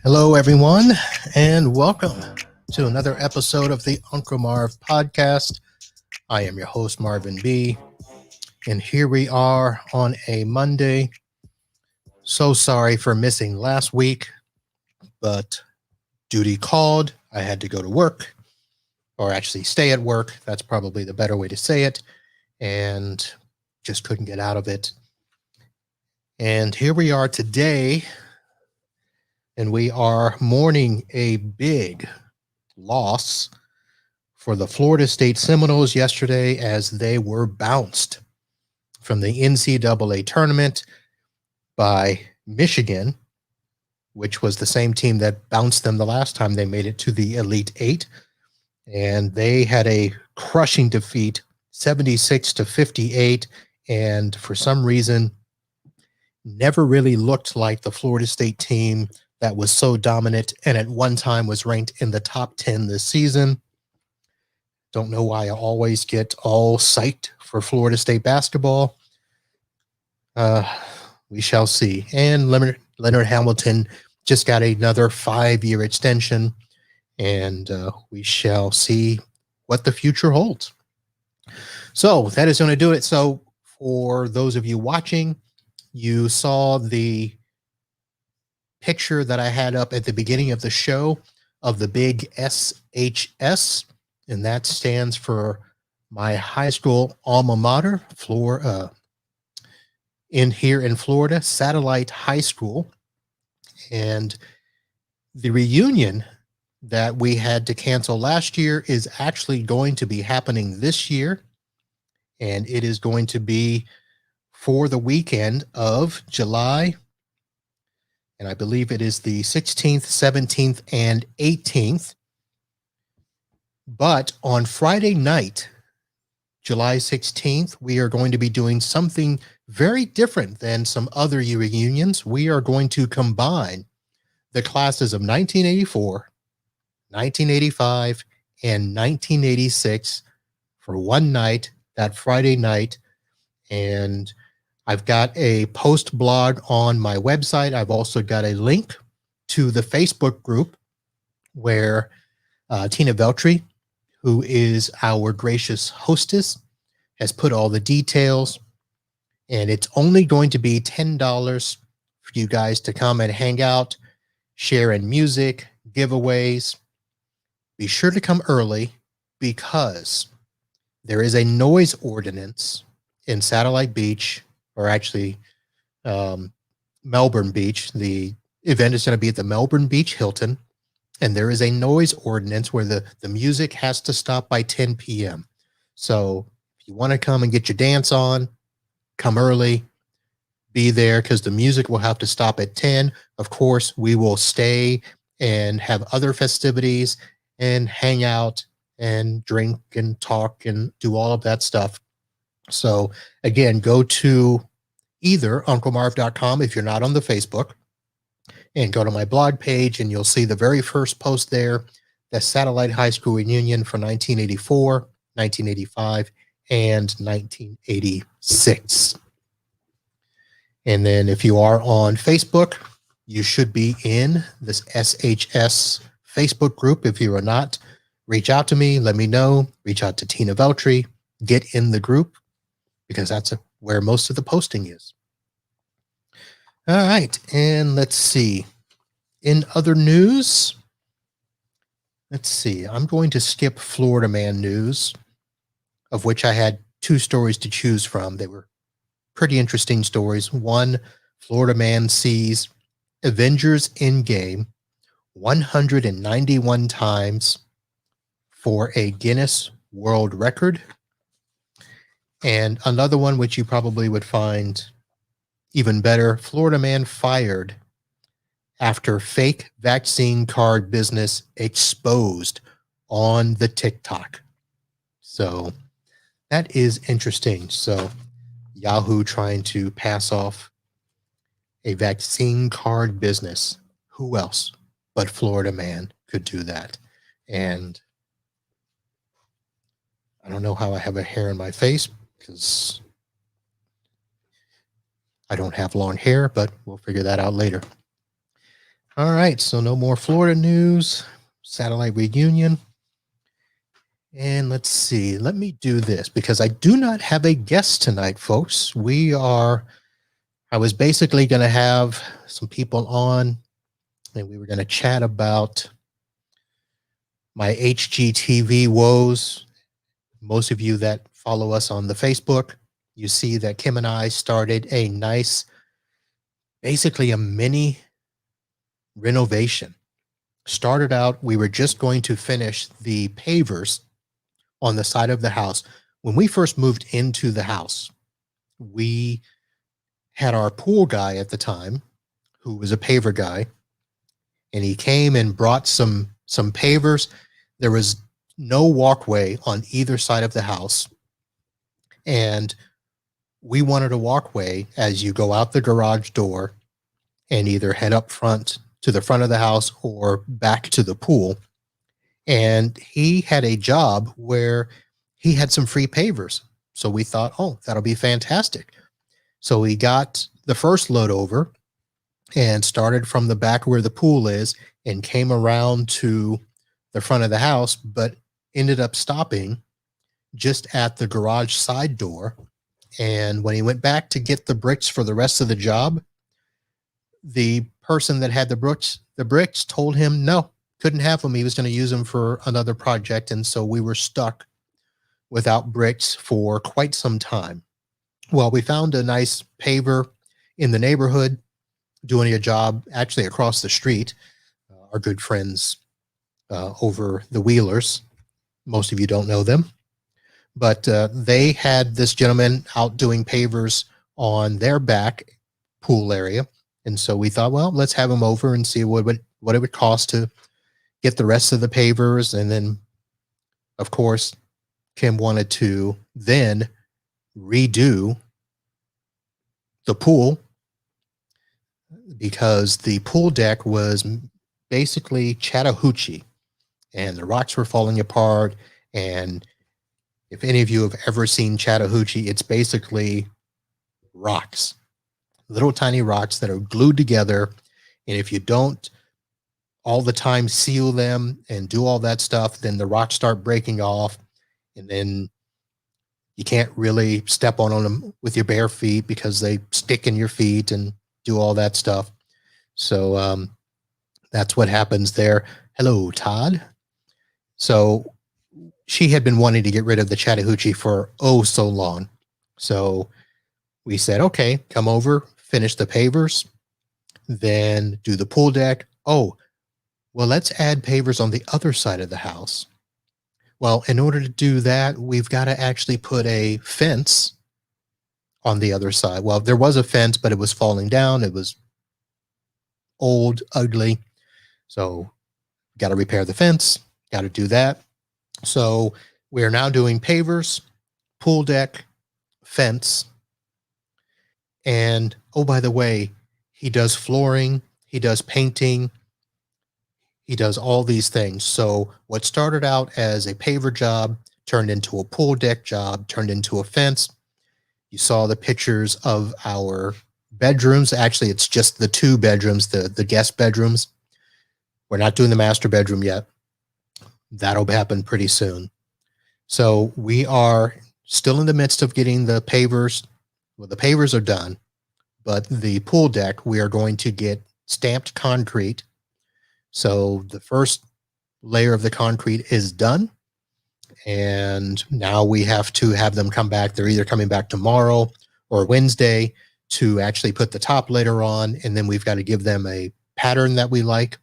Hello, everyone, and welcome to another episode of the Uncle Marv podcast. I am your host, Marvin Bee, and here we are on a Monday. So sorry for missing last week, but duty called. I had to go to work, or actually stay at work. That's probably the better way to say it, and just couldn't get out of it. And here we are today, and we are mourning a big loss for the Florida State Seminoles yesterday as they were bounced from the NCAA tournament by Michigan, which was the same team that bounced them the last time they made it to the Elite Eight. And they had a crushing defeat, 76-58. And for some reason, never really looked like the Florida State team that was so dominant and at one time was ranked in the top 10 this season. Don't know why I always get all psyched for Florida State basketball. We shall see. And Leonard Hamilton just got another 5-year extension, and we shall see what the future holds. So that is going to do it. So for those of you watching, you saw the picture that I had up at the beginning of the show of the big SHS, and that stands for my high school alma mater, here in Florida, Satellite High School. And the reunion that we had to cancel last year is actually going to be happening this year, and it is going to be for the weekend of July, and I believe it is the 16th, 17th, and 18th. But on Friday night, July 16th, we are going to be doing something very different than some other reunions. We are going to combine the classes of 1984, 1985, and 1986 for one night, that Friday night. And I've got a post blog on my website. I've also got a link to the Facebook group where Tina Veltri, who is our gracious hostess, has put all the details. And it's only going to be $10 for you guys to come and hang out, share in music, giveaways. Be sure to come early because there is a noise ordinance in Satellite Beach, or actually Melbourne Beach. The event is going to be at the Melbourne Beach Hilton, and there is a noise ordinance where the music has to stop by 10 p.m. So if you want to come and get your dance on, come early, be there, because the music will have to stop at 10. Of course, we will stay and have other festivities and hang out and drink and talk and do all of that stuff. So again, go to either unclemarv.com if you're not on the Facebook, and go to my blog page, and you'll see the very first post there, the Satellite High School reunion for 1984, 1985, and 1986. And then if you are on Facebook, you should be in this SHS Facebook group. If you are not, reach out to me, let me know, reach out to Tina Veltri, get in the group, because that's where most of the posting is. All right, and let's see. In other news, let's see. I'm going to skip Florida Man news, of which I had 2 stories to choose from. They were pretty interesting stories. One, Florida Man sees Avengers Endgame 191 times for a Guinness World Record. And another one, which you probably would find even better, Florida Man fired after fake vaccine card business exposed on the TikTok. So that is interesting. So Yahoo trying to pass off a vaccine card business. Who else but Florida Man could do that? And I don't know how I have a hair in my face, because I don't have long hair, but we'll figure that out later. All right, so no more Florida news, satellite reunion. And let's see, let me do this because I do not have a guest tonight, folks. I was basically going to have some people on and we were going to chat about my HGTV woes. Most of you that follow us on the Facebook, you see that Kim and I started a nice, basically a mini renovation. Started out, we were just going to finish the pavers on the side of the house. When we first moved into the house, we had our pool guy at the time, who was a paver guy, and he came and brought some pavers. There was no walkway on either side of the house, and we wanted a walkway as you go out the garage door and either head up front to the front of the house or back to the pool. And he had a job where he had some free pavers. So we thought, oh, that'll be fantastic. So we got the first load over and started from the back where the pool is and came around to the front of the house, but ended up stopping just at the garage side door. And when he went back to get the bricks for the rest of the job, the person that had the bricks told him no, couldn't have them. He was going to use them for another project. And so we were stuck without bricks for quite some time. Well, we found a nice paver in the neighborhood doing a job actually across the street. Our good friends over the Wheelers. Most of you don't know them, but they had this gentleman out doing pavers on their back pool area. And so we thought, well, let's have him over and see what it would cost to get the rest of the pavers. And then, of course, Kim wanted to then redo the pool because the pool deck was basically Chattahoochee and the rocks were falling apart. And if any of you have ever seen Chattahoochee, it's basically rocks, little tiny rocks that are glued together. And if you don't all the time seal them and do all that stuff, then the rocks start breaking off. And then you can't really step on them with your bare feet because they stick in your feet and do all that stuff. So that's what happens there. Hello, Todd. So she had been wanting to get rid of the Chattahoochee for so long. So we said, okay, come over, finish the pavers, then do the pool deck. Oh, well, let's add pavers on the other side of the house. Well, in order to do that, we've got to actually put a fence on the other side. Well, there was a fence, but it was falling down. It was old, ugly. So got to repair the fence, got to do that. So we're now doing pavers, pool deck, fence. And oh, by the way, he does flooring, he does painting, he does all these things. So what started out as a paver job turned into a pool deck job, turned into a fence. You saw the pictures of our bedrooms. Actually, it's just the two bedrooms, the guest bedrooms. We're not doing the master bedroom yet. That'll happen pretty soon. So we are still in the midst of getting the pavers. Well, the pavers are done, but the pool deck, we are going to get stamped concrete. So the first layer of the concrete is done. And now we have to have them come back. They're either coming back tomorrow or Wednesday to actually put the top layer on. And then we've got to give them a pattern that we like.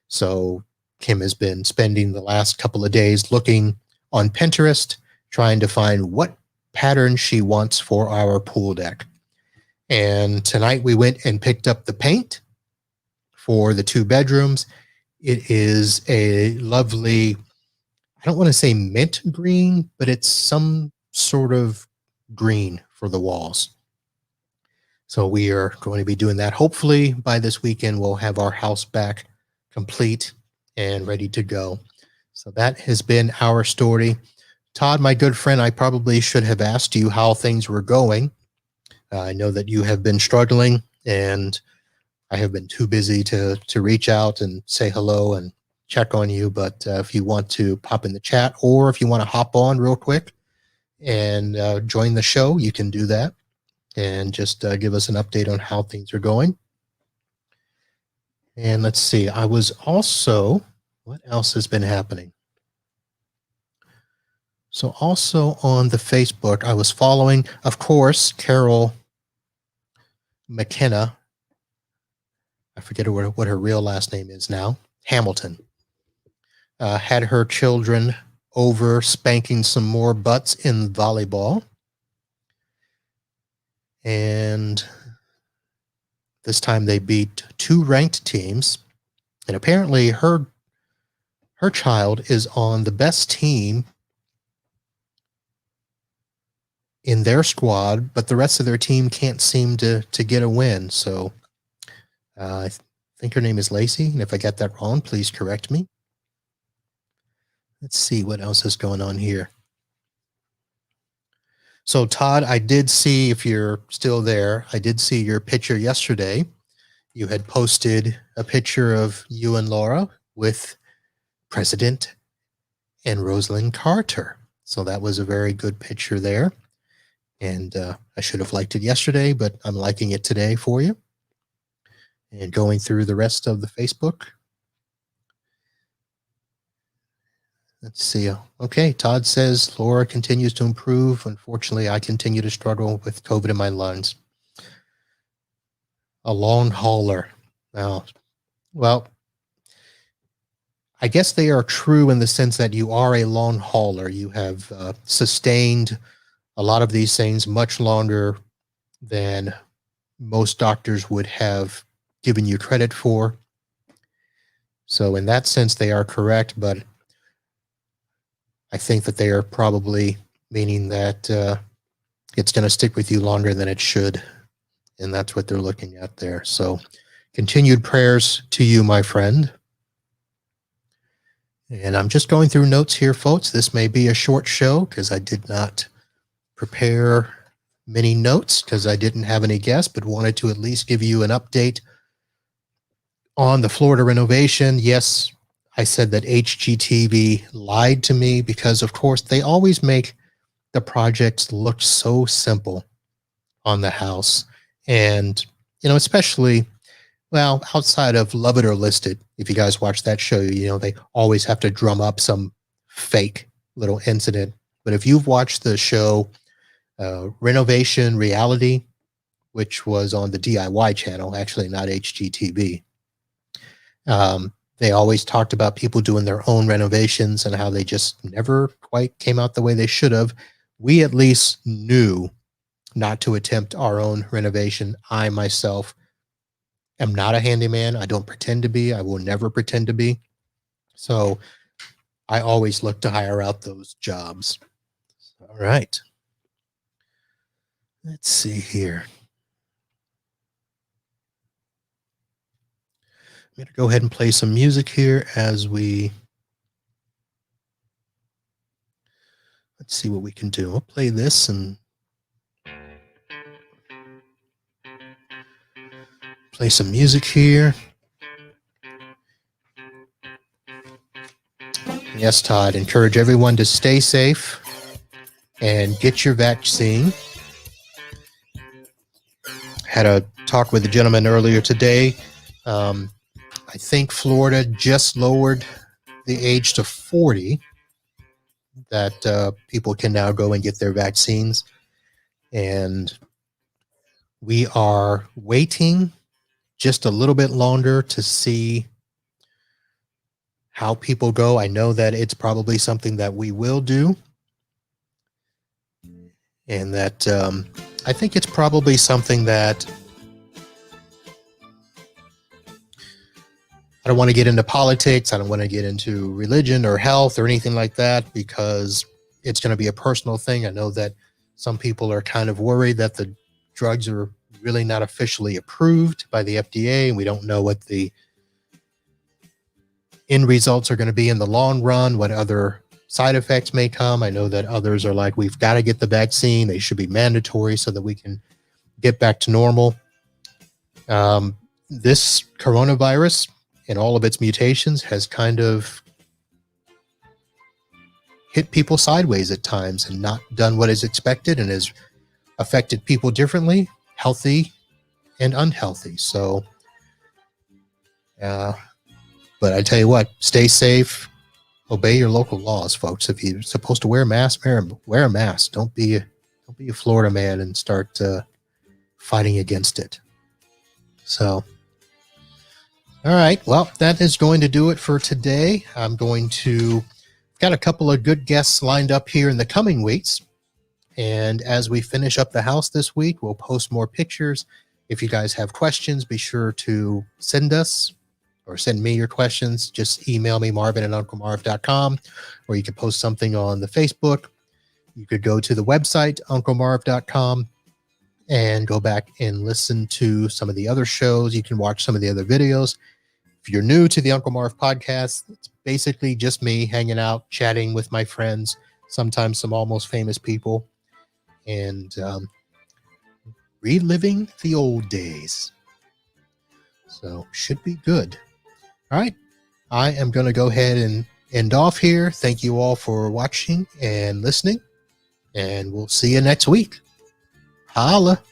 So Kim has been spending the last couple of days looking on Pinterest, trying to find what pattern she wants for our pool deck. And tonight we went and picked up the paint for the two bedrooms. It is a lovely, I don't want to say mint green, but it's some sort of green for the walls. So we are going to be doing that. Hopefully by this weekend, we'll have our house back complete and ready to go. So that has been our story. Todd, my good friend, I probably should have asked you how things were going. I know that you have been struggling, and I have been too busy to reach out and say hello and check on you. But if you want to pop in the chat, or if you want to hop on real quick and join the show, you can do that and just give us an update on how things are going. And let's see, I was also, what else has been happening? So also on the Facebook, I was following, of course, Carol McKenna. I forget what her real last name is now. Hamilton. Had her children over spanking some more butts in volleyball. And this time they beat 2 ranked teams. And apparently her child is on the best team in their squad, but the rest of their team can't seem to get a win. So I think her name is Lacey, and if I get that wrong, please correct me. Let's see what else is going on here. So Todd, I did see, if you're still there, I did see your picture yesterday. You had posted a picture of you and Laura with President and Rosalind Carter. So that was a very good picture there. And I should have liked it yesterday, but I'm liking it today for you. And going through the rest of the Facebook. Let's see. Okay, Todd says Laura continues to improve. Unfortunately, I continue to struggle with COVID in my lungs. A long hauler. Now, well, I guess they are true in the sense that you are a long hauler. You have sustained a lot of these things much longer than most doctors would have given you credit for. So in that sense, they are correct, but I think that they are probably meaning that it's going to stick with you longer than it should. And that's what they're looking at there. So continued prayers to you, my friend. And I'm just going through notes here, folks. This may be a short show because I did not prepare many notes because I didn't have any guests, but wanted to at least give you an update on the Florida renovation. Yes, I said that HGTV lied to me because, of course, they always make the projects look so simple on the house. And, you know, especially, well, outside of Love It or List It, if you guys watch that show, you know, they always have to drum up some fake little incident. But if you've watched the show Renovation Reality, which was on the DIY channel, actually not HGTV, they always talked about people doing their own renovations and how they just never quite came out the way they should have. We at least knew not to attempt our own renovation. I myself am not a handyman. I don't pretend to be. I will never pretend to be. So I always look to hire out those jobs. All right. Let's see here. I'm going to go ahead and play some music here as we, let's see what we can do. I'll play this and play some music here. Yes, Todd, encourage everyone to stay safe and get your vaccine. Had a talk with a gentleman earlier today. I think Florida just lowered the age to 40 that people can now go and get their vaccines. And we are waiting just a little bit longer to see how people go. I know that it's probably something that we will do. And that I think it's probably something that I don't want to get into politics. I don't want to get into religion or health or anything like that because it's going to be a personal thing. I know that some people are kind of worried that the drugs are really not officially approved by the FDA, and we don't know what the end results are going to be in the long run, what other side effects may come. I know that others are like, we've got to get the vaccine. They should be mandatory so that we can get back to normal. This coronavirus and all of its mutations has kind of hit people sideways at times and not done what is expected, and has affected people differently, healthy and unhealthy. So, but I tell you what, stay safe, obey your local laws, folks. If you're supposed to wear a mask, wear a mask. Don't be a Florida man and start fighting against it. So, all right. Well, that is going to do it for today. Got a couple of good guests lined up here in the coming weeks. And as we finish up the house this week, we'll post more pictures. If you guys have questions, be sure to send me your questions. Just email me, marvin@unclemarv.com, or you can post something on the Facebook. You could go to the website, unclemarv.com, and go back and listen to some of the other shows. You can watch some of the other videos. If you're new to the Uncle Marv podcast, it's basically just me hanging out, chatting with my friends, sometimes some almost famous people, and reliving the old days. So should be good. All right. I am going to go ahead and end off here. Thank you all for watching and listening, and we'll see you next week. Holla.